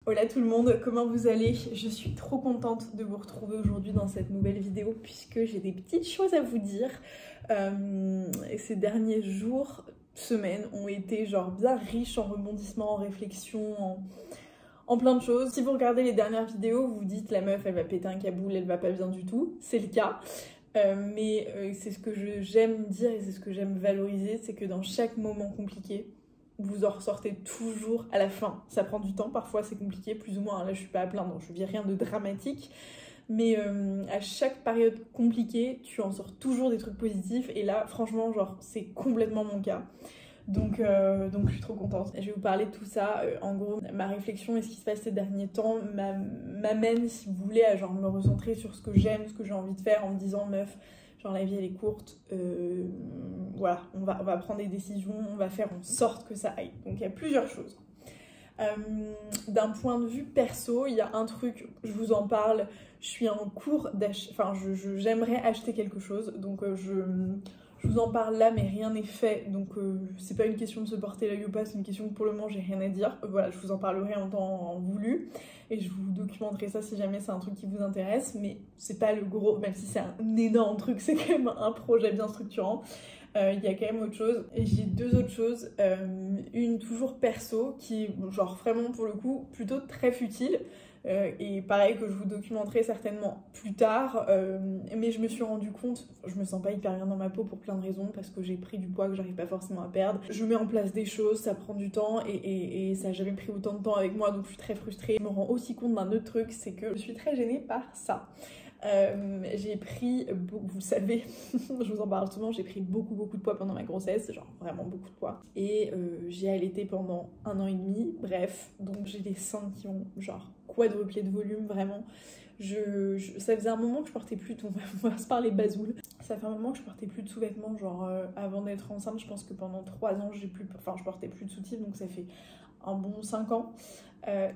Hola tout le monde, comment vous allez? Je suis trop contente de vous retrouver aujourd'hui dans cette nouvelle vidéo puisque j'ai des petites choses à vous dire. Ces derniers jours, semaines ont été genre bien riches en rebondissements, en réflexions, en plein de choses. Si vous regardez les dernières vidéos, vous vous dites la meuf elle va péter un câboule, elle va pas bien du tout, c'est le cas. Mais c'est ce que j'aime dire et c'est ce que j'aime valoriser, c'est que dans chaque moment compliqué, vous en ressortez toujours à la fin. Ça prend du temps, parfois c'est compliqué, plus ou moins. Là, je suis pas à plaindre, je vis rien de dramatique. Mais à chaque période compliquée, tu en sors toujours des trucs positifs. Et là, franchement, genre, c'est complètement mon cas. Donc je suis trop contente. Je vais vous parler de tout ça. En gros, ma réflexion et ce qui se passe ces derniers temps m'amène, si vous voulez, à genre me recentrer sur ce que j'aime, ce que j'ai envie de faire, en me disant, meuf, genre la vie elle est courte, voilà, on va prendre des décisions, on va faire en sorte que ça aille. Donc il y a plusieurs choses. D'un point de vue perso, il y a un truc, je vous en parle, je suis en cours d'achat, enfin j'aimerais acheter quelque chose, donc je vous en parle là mais rien n'est fait, donc c'est pas une question de se porter l'œil ou pas, c'est une question que pour le moment j'ai rien à dire. Voilà, je vous en parlerai en temps voulu et je vous documenterai ça si jamais c'est un truc qui vous intéresse, mais c'est pas le gros, même si c'est un énorme truc, c'est quand même un projet bien structurant. Il y a quand même autre chose. Et j'ai deux autres choses, une toujours perso qui est genre vraiment pour le coup plutôt très futile. Et pareil que je vous documenterai certainement plus tard, mais je me suis rendu compte, je me sens pas hyper bien dans ma peau pour plein de raisons, parce que j'ai pris du poids que j'arrive pas forcément à perdre. Je mets en place des choses, ça prend du temps et ça a jamais pris autant de temps avec moi, donc je suis très frustrée. Je me rends aussi compte d'un autre truc, c'est que je suis très gênée par ça. J'ai pris, vous le savez, je vous en parle souvent, j'ai pris beaucoup de poids pendant ma grossesse, genre vraiment beaucoup de poids. Et j'ai allaité pendant 1 an et demi, bref, donc j'ai des seins qui ont genre quadruplé de volume, vraiment. Ça faisait un moment que je portais plus, on va se parler bazoul. Ça fait un moment que je portais plus de sous-vêtements, genre avant d'être enceinte, je pense que pendant 3 ans, je portais plus de soutif, donc ça fait un bon 5 ans.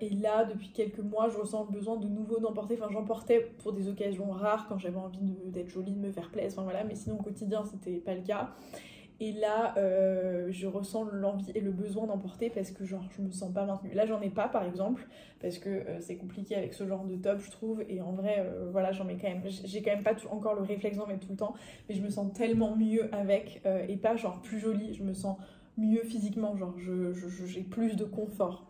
Et là, depuis quelques mois, je ressens le besoin de nouveau d'en porter. Enfin, j'en portais pour des occasions rares, quand j'avais envie d'être jolie, de me faire plaisir, enfin voilà, mais sinon au quotidien, c'était pas le cas. Et là, je ressens l'envie et le besoin d'en porter parce que genre, je me sens pas maintenue. Là, j'en ai pas, par exemple, parce que c'est compliqué avec ce genre de top, je trouve. Et en vrai, voilà, j'en mets quand même. J'ai quand même pas encore le réflexe d'en mettre tout le temps, mais je me sens tellement mieux avec, et pas genre plus jolie, je me sens mieux physiquement, genre j'ai plus de confort.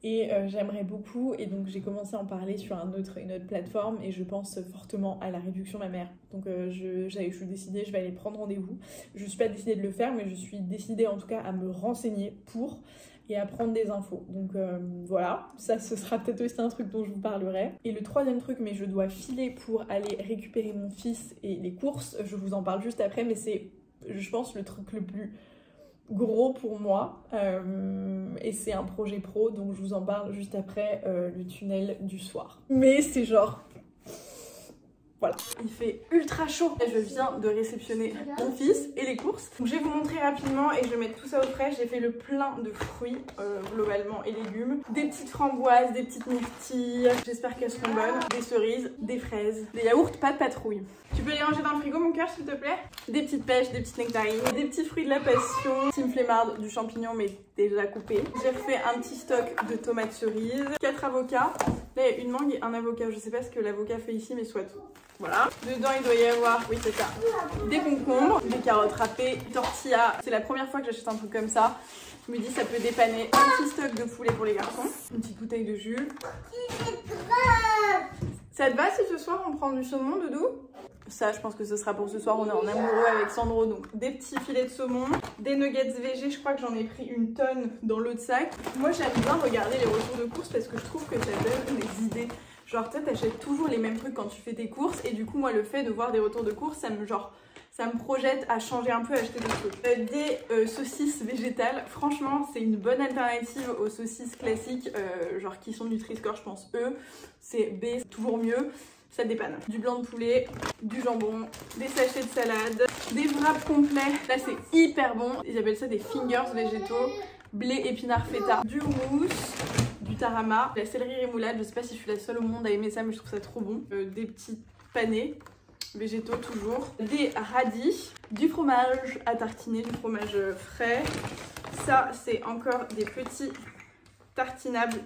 Et j'aimerais beaucoup, et donc j'ai commencé à en parler sur une autre plateforme, et je pense fortement à la réduction mammaire. Donc je suis décidée, je vais aller prendre rendez-vous. Je suis pas décidée de le faire, mais je suis décidée en tout cas à me renseigner pour et à prendre des infos. Donc voilà, ça ce sera peut-être aussi un truc dont je vous parlerai. Et le troisième truc, mais je dois filer pour aller récupérer mon fils et les courses, je vous en parle juste après, mais c'est, je pense, le truc le plus gros pour moi, et c'est un projet pro, donc je vous en parle juste après le tunnel du soir. Mais c'est genre, voilà, il fait ultra chaud. Je viens de réceptionner mon fils et les courses. Donc je vais vous montrer rapidement et je vais mettre tout ça au frais. J'ai fait le plein de fruits globalement et légumes. Des petites framboises, des petites myrtilles, j'espère qu'elles seront bonnes. Des cerises, des fraises, des yaourts, pas de patrouille. Tu peux les ranger dans le frigo mon cœur s'il te plaît? Des petites pêches, des petites nectarines, des petits fruits de la passion, team flemmarde, du champignon mais déjà coupé. J'ai refait un petit stock de tomates cerises, 4 avocats. Là il y a une mangue et un avocat, je sais pas ce que l'avocat fait ici mais soit. Voilà. Dedans, il doit y avoir, oui, c'est ça, des concombres, des carottes râpées, tortillas. C'est la première fois que j'achète un truc comme ça. Je me dis, ça peut dépanner. Un petit stock de poulet pour les garçons. Une petite bouteille de jus. Ça te va si ce soir on prend du saumon, Doudou? Ça, je pense que ce sera pour ce soir. On est en amoureux avec Sandro. Donc, des petits filets de saumon, des nuggets végé. Je crois que j'en ai pris une tonne dans l'autre sac. Moi, j'aime bien regarder les retours de courses parce que je trouve que ça donne des idées. Genre, toi, t'achètes toujours les mêmes trucs quand tu fais tes courses. Et du coup, moi, le fait de voir des retours de courses, ça me projette à changer un peu, à acheter des trucs. Des saucisses végétales. Franchement, c'est une bonne alternative aux saucisses classiques, genre qui sont Nutri-Score, je pense. E, c'est B, c'est toujours mieux. Ça dépanne. Du blanc de poulet, du jambon, des sachets de salade, des wraps complets. Là, c'est hyper bon. Ils appellent ça des fingers végétaux. Blé, épinard, feta, du houmous, du tarama, la céleri rémoulade. Je sais pas si je suis la seule au monde à aimer ça, mais je trouve ça trop bon. Des petits panés végétaux toujours, des radis, du fromage à tartiner, du fromage frais. Ça, c'est encore des petits tartinable,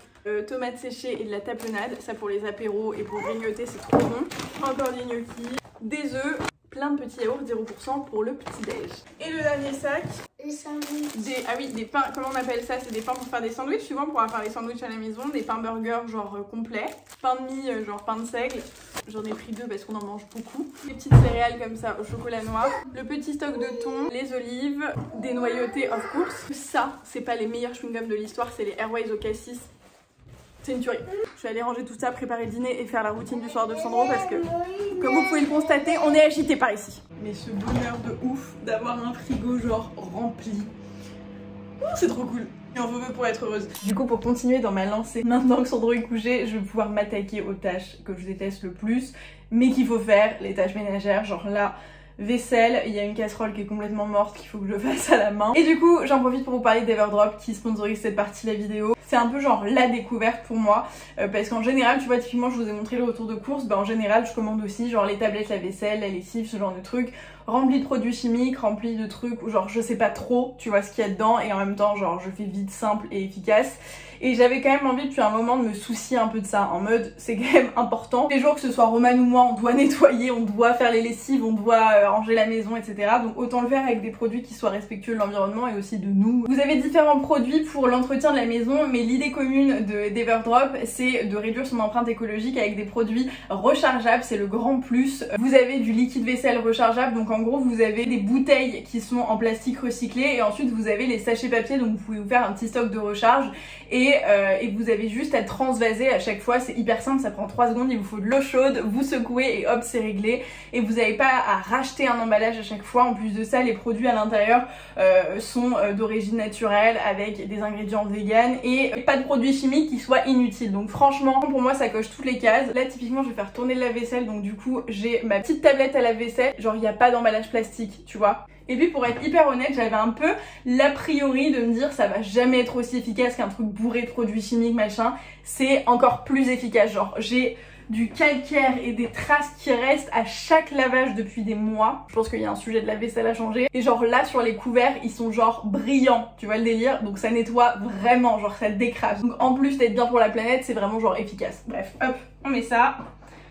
tomates séchées et de la tapenade. Ça pour les apéros et pour grignoter, c'est trop bon. Encore des gnocchis, des œufs, plein de petits yaourts 0% pour le petit-déj. Et le dernier sac, des pains, comment on appelle ça? C'est des pains pour faire des sandwichs. Souvent, on pourra faire des sandwichs à la maison, des pains burgers genre complets, pain de mie genre pain de seigle. J'en ai pris 2 parce qu'on en mange beaucoup. Des petites céréales comme ça au chocolat noir, le petit stock de thon, les olives, des noyautés of course. Ça, c'est pas les meilleurs chewing-gums de l'histoire, c'est les Airways au cassis. C'est une tuerie. Je suis allée ranger tout ça, préparer le dîner et faire la routine du soir de Sandro parce que, comme vous pouvez le constater, on est agité par ici. Mais ce bonheur de ouf d'avoir un frigo genre rempli. C'est trop cool. Et on veut pour être heureuse. Du coup, pour continuer dans ma lancée, maintenant que Sandro est couché, je vais pouvoir m'attaquer aux tâches que je déteste le plus, mais qu'il faut faire, les tâches ménagères, genre là, vaisselle, il y a une casserole qui est complètement morte qu'il faut que je fasse à la main. Et du coup, j'en profite pour vous parler d'Everdrop qui sponsorise cette partie de la vidéo. C'est un peu genre la découverte pour moi parce qu'en général, tu vois, typiquement je vous ai montré le retour de course, bah en général je commande aussi genre les tablettes, la vaisselle, la lessive, ce genre de trucs remplis de produits chimiques, remplis de trucs où genre je sais pas trop, tu vois, ce qu'il y a dedans et en même temps genre je fais vite, simple et efficace. Et j'avais quand même envie depuis un moment de me soucier un peu de ça, en mode c'est quand même important. Les jours que ce soit Roman ou moi, on doit nettoyer, on doit faire les lessives, on doit ranger la maison, etc. Donc autant le faire avec des produits qui soient respectueux de l'environnement et aussi de nous. Vous avez différents produits pour l'entretien de la maison, mais l'idée commune d'Everdrop, c'est de réduire son empreinte écologique avec des produits rechargeables, c'est le grand plus. Vous avez du liquide vaisselle rechargeable, donc en gros vous avez des bouteilles qui sont en plastique recyclé et ensuite vous avez les sachets papier, donc vous pouvez vous faire un petit stock de recharge et vous avez juste à transvaser à chaque fois, c'est hyper simple, ça prend 3 secondes, il vous faut de l'eau chaude, vous secouez et hop c'est réglé et vous n'avez pas à racheter un emballage à chaque fois. En plus de ça, les produits à l'intérieur sont d'origine naturelle avec des ingrédients vegan et pas de produits chimiques qui soient inutiles. Donc franchement pour moi ça coche toutes les cases. Là typiquement je vais faire tourner le lave-vaisselle, donc du coup j'ai ma petite tablette à lave-vaisselle, genre il n'y a pas d'emballage plastique, tu vois. Et puis pour être hyper honnête, j'avais un peu l'a priori de me dire ça va jamais être aussi efficace qu'un truc bourré de produits chimiques machin. C'est encore plus efficace, genre j'ai du calcaire et des traces qui restent à chaque lavage depuis des mois. Je pense qu'il y a un sujet de la vaisselle à changer. Et genre là sur les couverts ils sont genre brillants, tu vois le délire. Donc ça nettoie vraiment, genre ça décrase. Donc en plus d'être bien pour la planète, c'est vraiment genre efficace. Bref, hop, on met ça.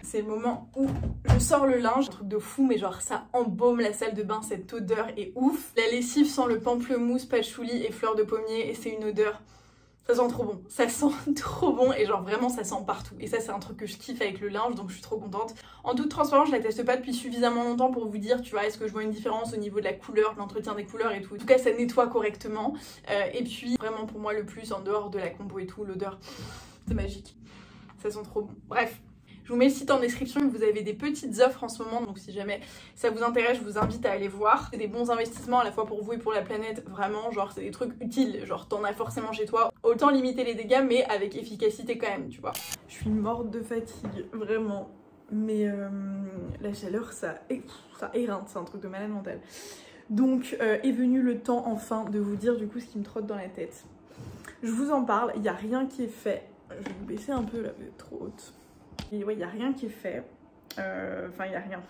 C'est le moment où je sors le linge, un truc de fou, mais genre ça embaume la salle de bain, cette odeur est ouf. La lessive sent le pamplemousse, patchouli et fleurs de pommier et c'est une odeur, ça sent trop bon, ça sent trop bon et genre vraiment ça sent partout. Et ça c'est un truc que je kiffe avec le linge, donc je suis trop contente. En toute transparence, je la teste pas depuis suffisamment longtemps pour vous dire, tu vois, est-ce que je vois une différence au niveau de la couleur, de l'entretien des couleurs et tout. En tout cas ça nettoie correctement. Et puis vraiment pour moi le plus, en dehors de la combo et tout, l'odeur, c'est magique. Ça sent trop bon. Bref. Je vous mets le site en description, vous avez des petites offres en ce moment, donc si jamais ça vous intéresse, je vous invite à aller voir. C'est des bons investissements à la fois pour vous et pour la planète, vraiment, genre c'est des trucs utiles, genre t'en as forcément chez toi. Autant limiter les dégâts, mais avec efficacité quand même, tu vois. Je suis morte de fatigue, vraiment, mais la chaleur, ça éreinte, c'est un truc de malade mental. Donc est venu le temps enfin de vous dire du coup ce qui me trotte dans la tête. Je vous en parle, il n'y a rien qui est fait. Je vais vous baisser un peu là, vous êtes trop haute. Et ouais, il n'y a rien qui est fait. Enfin, il n'y a rien.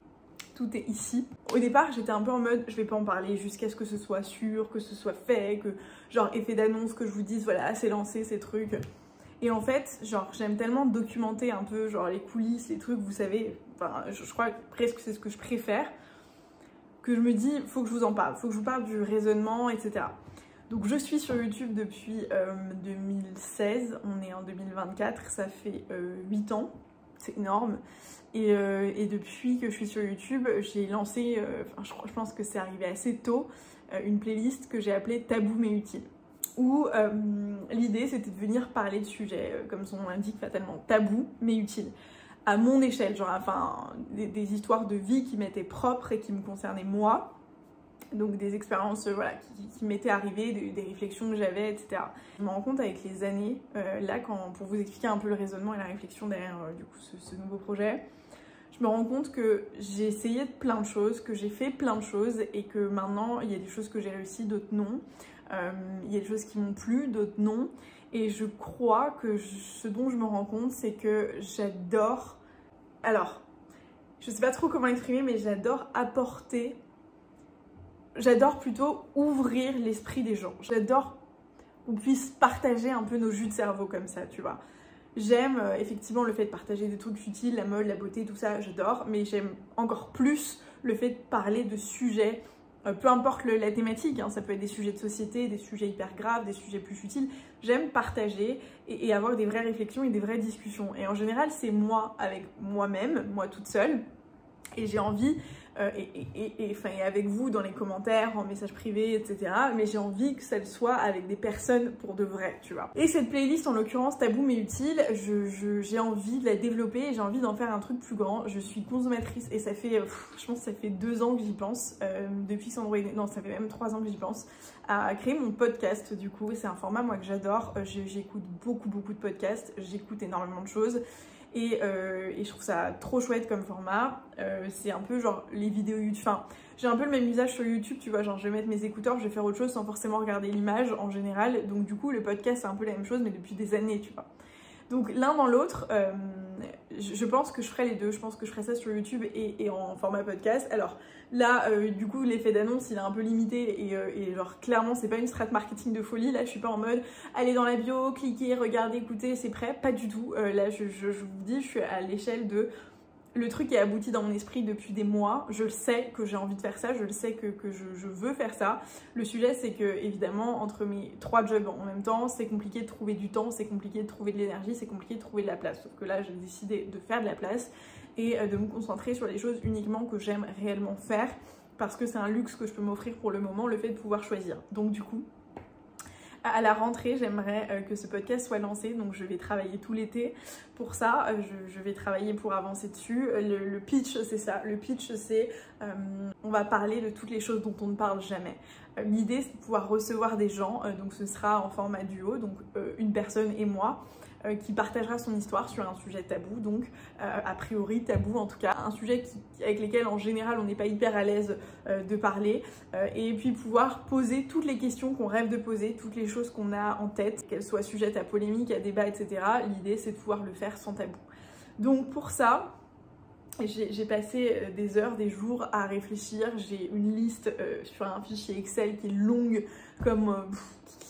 Tout est ici. Au départ, j'étais un peu en mode, je vais pas en parler jusqu'à ce que ce soit sûr, que ce soit fait, que genre effet d'annonce, que je vous dise voilà, c'est lancé ces trucs. Et en fait, genre j'aime tellement documenter un peu genre les coulisses, les trucs, vous savez, enfin je crois que presque c'est ce que je préfère, que je me dis, faut que je vous en parle, faut que je vous parle du raisonnement, etc. Donc je suis sur YouTube depuis 2016, on est en 2024, ça fait 8 ans. C'est énorme et depuis que je suis sur YouTube j'ai lancé, je pense que c'est arrivé assez tôt, une playlist que j'ai appelée Tabou mais utile, où l'idée c'était de venir parler de sujets comme son nom l'indique fatalement, tabou mais utile, à mon échelle, genre enfin des histoires de vie qui m'étaient propres et qui me concernaient moi. Donc des expériences voilà, qui m'étaient arrivées, des réflexions que j'avais, etc. Je me rends compte avec les années, là pour vous expliquer un peu le raisonnement et la réflexion derrière du coup, ce nouveau projet, je me rends compte que j'ai essayé plein de choses, que j'ai fait plein de choses et que maintenant il y a des choses que j'ai réussi, d'autres non. Il y a des choses qui m'ont plu, d'autres non. Et je crois que ce dont je me rends compte, c'est que j'adore... Alors, je sais pas trop comment l'exprimer, mais j'adore apporter... J'adore plutôt ouvrir l'esprit des gens. J'adore qu'on puisse partager un peu nos jus de cerveau comme ça, tu vois. J'aime effectivement le fait de partager des trucs utiles, la mode, la beauté, tout ça, j'adore, mais j'aime encore plus le fait de parler de sujets, peu importe la thématique, hein, ça peut être des sujets de société, des sujets hyper graves, des sujets plus futiles. J'aime partager et avoir des vraies réflexions et des vraies discussions. Et en général, c'est moi avec moi-même, moi toute seule, et j'ai envie, et avec vous dans les commentaires, en message privé, etc. Mais j'ai envie que ça le soit avec des personnes pour de vrai, tu vois. Et cette playlist, en l'occurrence, Tabou mais utile, j'ai envie de la développer et j'ai envie d'en faire un truc plus grand. Je suis consommatrice et ça fait, je pense que ça fait 2 ans que j'y pense, depuis que Sandro est né, non, ça fait même 3 ans que j'y pense, à créer mon podcast du coup. C'est un format, moi, que j'adore. J'écoute beaucoup de podcasts, j'écoute énormément de choses. Et je trouve ça trop chouette comme format. C'est un peu genre les vidéos YouTube. Enfin, j'ai un peu le même usage sur YouTube, tu vois. Genre, je vais mettre mes écouteurs, je vais faire autre chose sans forcément regarder l'image en général. Donc, du coup, le podcast, c'est un peu la même chose, mais depuis des années, tu vois. Donc, l'un dans l'autre, je pense que je ferai les deux. Je pense que je ferai ça sur YouTube et en format podcast. Alors, là, du coup, l'effet d'annonce, il est un peu limité et genre, clairement, c'est pas une strat marketing de folie. Là, je suis pas en mode, allez dans la bio, cliquez, regardez, écoutez, c'est prêt. Pas du tout. Là, je vous dis, je suis à l'échelle de... Le truc est abouti dans mon esprit depuis des mois. Je le sais que j'ai envie de faire ça, je le sais que je veux faire ça. Le sujet, c'est que, évidemment, entre mes 3 jobs en même temps, c'est compliqué de trouver du temps, c'est compliqué de trouver de l'énergie, c'est compliqué de trouver de la place. Sauf que là, j'ai décidé de faire de la place et de me concentrer sur les choses uniquement que j'aime réellement faire parce que c'est un luxe que je peux m'offrir pour le moment, le fait de pouvoir choisir. Donc, du coup, à la rentrée, j'aimerais que ce podcast soit lancé, donc je vais travailler tout l'été pour ça, je vais travailler pour avancer dessus. Le pitch, c'est ça, le pitch c'est on va parler de toutes les choses dont on ne parle jamais. L'idée c'est de pouvoir recevoir des gens, donc ce sera en format duo, donc une personne et moi, qui partagera son histoire sur un sujet tabou, donc a priori tabou en tout cas, un sujet avec lesquels en général on n'est pas hyper à l'aise de parler, et puis pouvoir poser toutes les questions qu'on rêve de poser, toutes les choses qu'on a en tête, qu'elles soient sujettes à polémique, à débat, etc. L'idée c'est de pouvoir le faire sans tabou. Donc pour ça, j'ai passé des heures, des jours à réfléchir. J'ai une liste sur un fichier Excel qui est longue comme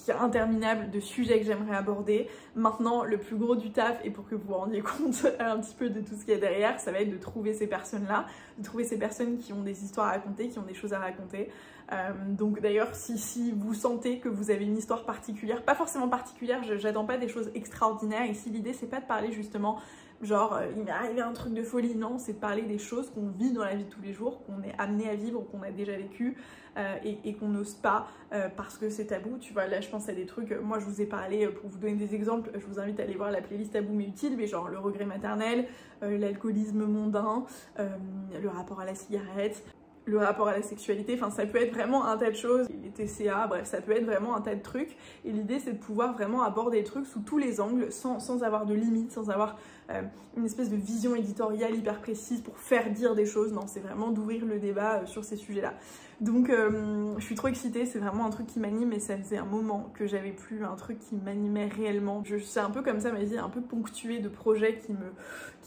qui est interminable de sujets que j'aimerais aborder. Maintenant, le plus gros du taf, et pour que vous vous rendiez compte un petit peu de tout ce qu'il y a derrière, ça va être de trouver ces personnes-là, de trouver ces personnes qui ont des histoires à raconter, qui ont des choses à raconter. Donc d'ailleurs, si vous sentez que vous avez une histoire particulière, pas forcément particulière, j'attends pas des choses extraordinaires. Ici, l'idée, c'est pas de parler justement genre il m'est arrivé un truc de folie, non, c'est de parler des choses qu'on vit dans la vie de tous les jours, qu'on est amené à vivre, qu'on a déjà vécu et qu'on n'ose pas parce que c'est tabou, tu vois. Là je pense à des trucs, moi je vous ai parlé, pour vous donner des exemples, je vous invite à aller voir la playlist Tabou mais utile, mais genre le regret maternel, l'alcoolisme mondain, le rapport à la cigarette, le rapport à la sexualité, enfin ça peut être vraiment un tas de choses, les TCA, bref ça peut être vraiment un tas de trucs, et l'idée c'est de pouvoir vraiment aborder les trucs sous tous les angles, sans avoir de limites, sans avoir une espèce de vision éditoriale hyper précise pour faire dire des choses. Non, c'est vraiment d'ouvrir le débat sur ces sujets-là. Donc je suis trop excitée, c'est vraiment un truc qui m'anime et ça faisait un moment que j'avais plus un truc qui m'animait réellement. C'est un peu comme ça, ma vie est un peu ponctuée de projets qui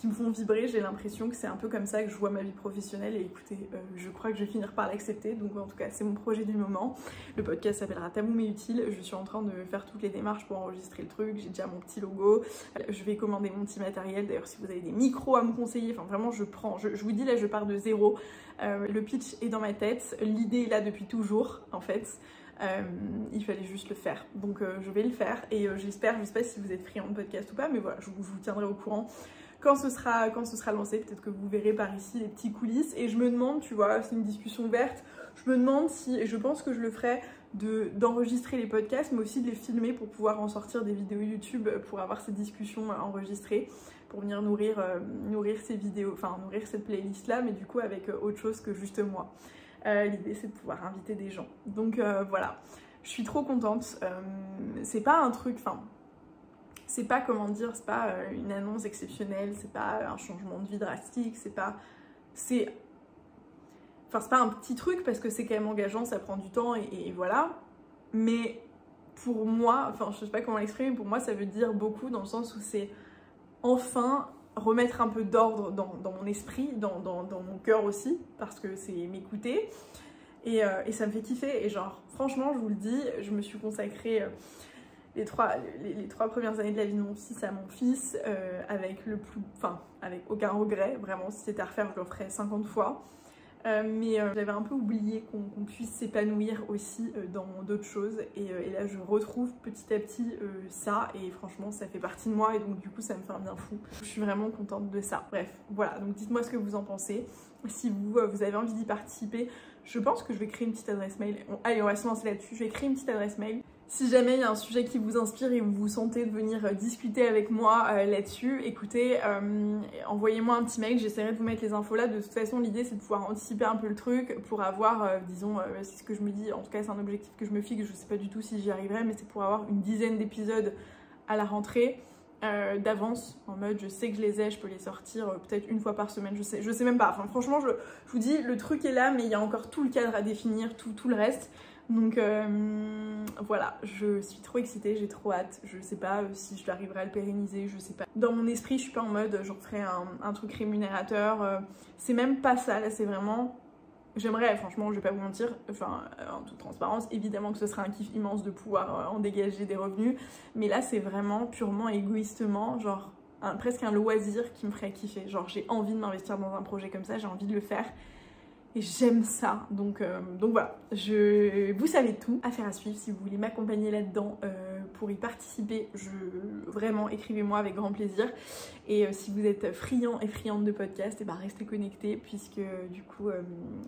me font vibrer. J'ai l'impression que c'est un peu comme ça que je vois ma vie professionnelle et écoutez, je crois que je vais finir par l'accepter. Donc en tout cas, c'est mon projet du moment. Le podcast s'appellera Tabou mais utile. Je suis en train de faire toutes les démarches pour enregistrer le truc. J'ai déjà mon petit logo. Je vais commander mon petit matériel. D'ailleurs, si vous avez des micros à me conseiller, enfin vraiment, je prends. Je vous dis là, je pars de zéro. Le pitch est dans ma tête. L'idée est là depuis toujours, en fait. Il fallait juste le faire. Donc je vais le faire et j'espère, je sais pas si vous êtes friand de podcast ou pas, mais voilà, je vous tiendrai au courant quand ce sera lancé. Peut-être que vous verrez par ici les petits coulisses. Et je me demande, tu vois, c'est une discussion ouverte, je me demande si, et je pense que je le ferai, d'enregistrer les podcasts, mais aussi de les filmer pour pouvoir en sortir des vidéos YouTube, pour avoir ces discussions enregistrées, pour venir nourrir ces vidéos, enfin nourrir cette playlist là, mais du coup avec autre chose que juste moi. L'idée c'est de pouvoir inviter des gens. Donc voilà, je suis trop contente. C'est pas un truc, enfin, c'est pas, comment dire, c'est pas une annonce exceptionnelle, c'est pas un changement de vie drastique, c'est pas un petit truc parce que c'est quand même engageant, ça prend du temps et voilà. Mais pour moi, enfin je sais pas comment l'exprimer, pour moi ça veut dire beaucoup dans le sens où c'est enfin remettre un peu d'ordre dans mon esprit, dans mon cœur aussi, parce que c'est m'écouter et ça me fait kiffer. Et genre franchement je vous le dis, je me suis consacrée les trois premières années de la vie de mon fils à mon fils avec aucun regret. Vraiment, si c'était à refaire, je le referais 50 fois. Mais j'avais un peu oublié qu'on puisse s'épanouir aussi dans d'autres choses et là je retrouve petit à petit ça et franchement ça fait partie de moi et donc du coup ça me fait un bien fou. Je suis vraiment contente de ça. Bref, voilà, donc dites-moi ce que vous en pensez. Si vous avez envie d'y participer, je pense que je vais créer une petite adresse mail. Allez, on va se lancer là-dessus. Je vais créer une petite adresse mail. Si jamais il y a un sujet qui vous inspire et vous vous sentez de venir discuter avec moi là-dessus, écoutez, envoyez-moi un petit mail, j'essaierai de vous mettre les infos là. De toute façon, l'idée c'est de pouvoir anticiper un peu le truc pour avoir, disons, c'est ce que je me dis, en tout cas c'est un objectif que je me fixe, je sais pas du tout si j'y arriverai, mais c'est pour avoir une dizaine d'épisodes à la rentrée. D'avance, en mode je sais que je les ai, je peux les sortir peut-être une fois par semaine, je sais même pas, enfin franchement je vous dis le truc est là mais il y a encore tout le cadre à définir, tout le reste, donc voilà, je suis trop excitée, j'ai trop hâte, je sais pas si je l'arriverai à le pérenniser, je sais pas. Dans mon esprit je suis pas en mode j'en ferai un truc rémunérateur, c'est même pas ça, là c'est vraiment... J'aimerais, franchement, je vais pas vous mentir, enfin, en toute transparence, évidemment que ce serait un kiff immense de pouvoir en dégager des revenus, mais là, c'est vraiment purement égoïstement, genre, presque un loisir qui me ferait kiffer. Genre, j'ai envie de m'investir dans un projet comme ça, j'ai envie de le faire, et j'aime ça. Donc voilà, vous savez tout, affaire à suivre. Si vous voulez m'accompagner là-dedans pour y participer, vraiment, écrivez-moi avec grand plaisir. Et si vous êtes friand et friande de podcast, et ben restez connectés puisque du coup,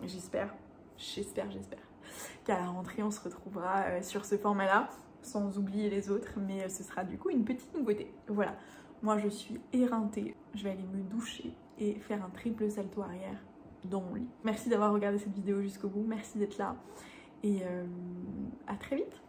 j'espère qu'à la rentrée, on se retrouvera sur ce format-là, sans oublier les autres, mais ce sera du coup une petite nouveauté. Voilà, moi je suis éreintée, je vais aller me doucher et faire un triple salto arrière dans mon lit. Merci d'avoir regardé cette vidéo jusqu'au bout, merci d'être là et à très vite.